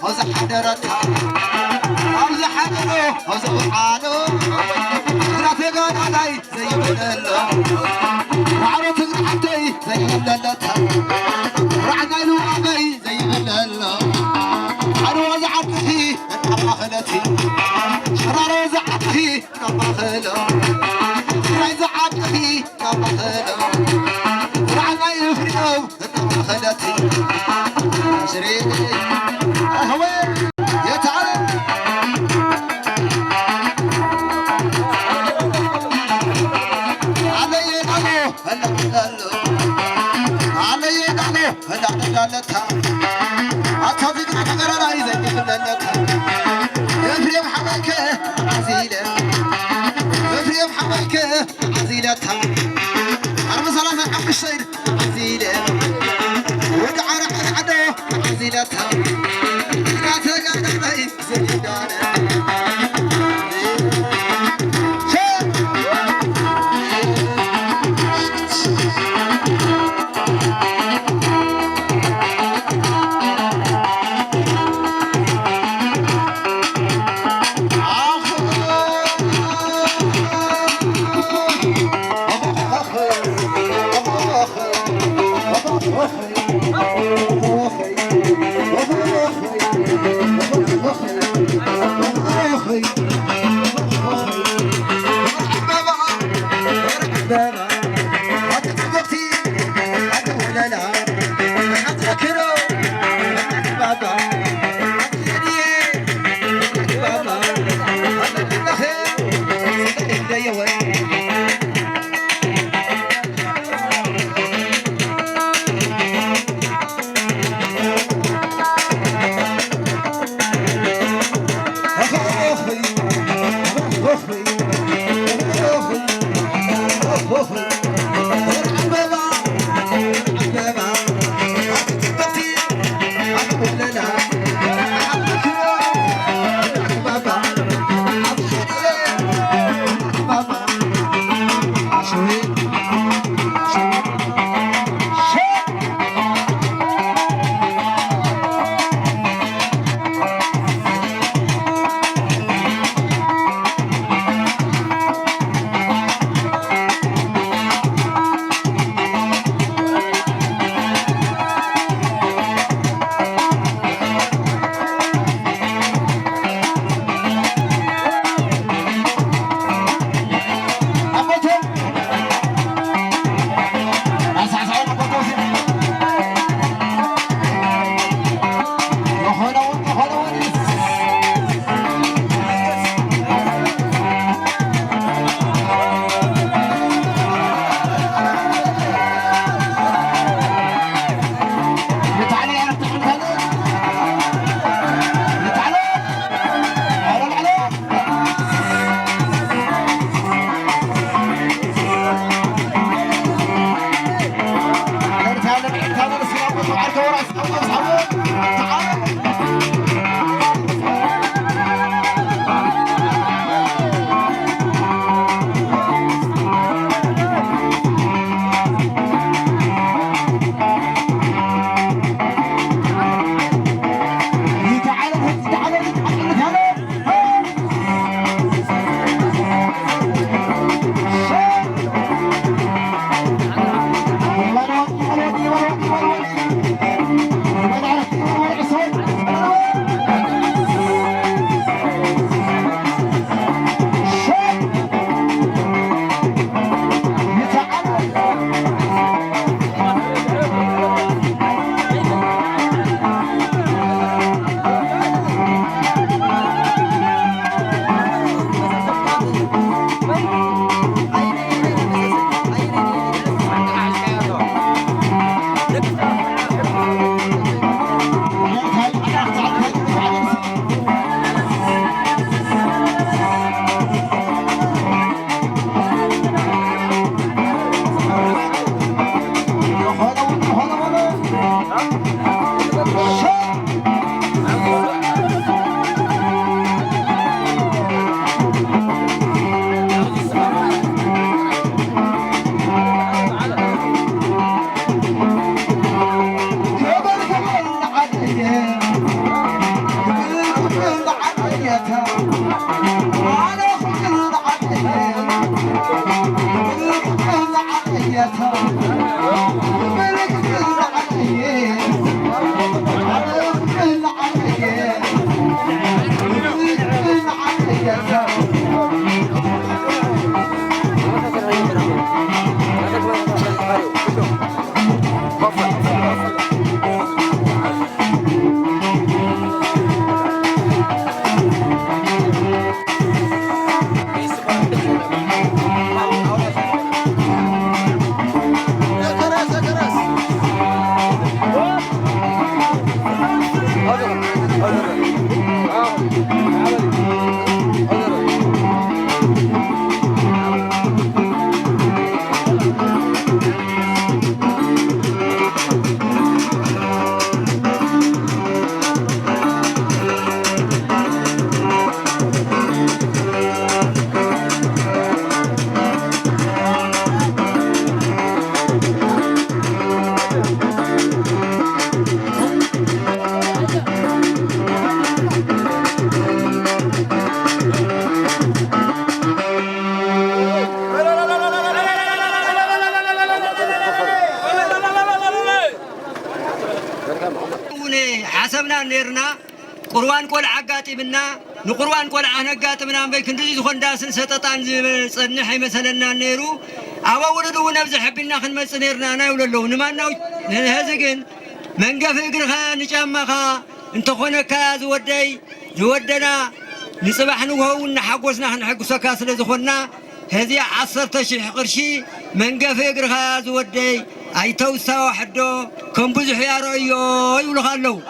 هوز حدرتها هوز حدرو هوز حالو غرافي قاد علي زي بدلو وعرو تقر حتي زي بدلتها رعنا له عبي زي بدلو عرو وزعته نطبخ خلتي شرار وزعته نطبخ له راي زعته نطبخ له رعنا يفرقو نطبخ خلتي شريني أهوي يتعلم علي دعو هلا دلو علي دعو هلا دلتها أتفق على قرار زي دلتها يفرق حماك عزيلة يفرق حماك عزيلتها أنا مثلا حق الشيء عزيلة ودع رح عدو عزيلتها لا تقعد بي سيدانا حسبنا نيرنا قروان قول عقاتي منا نقروان قول عنقات منا بيك ندي زخون داسن ستطان صنحي مثلا نيرو أبا ولدو نبز حبنا خنمس نيرنا أنا وللو نمانو هزقن من قفل قرخا نجامخا انت خونك زودنا نصبح نوهو نحقوسنا نحقوسا كاسل زخونا هذه 10,000 قرشي من قفل قرخا زودي أي توسا وحدو كم بزح يا رأيو يقولوا خلو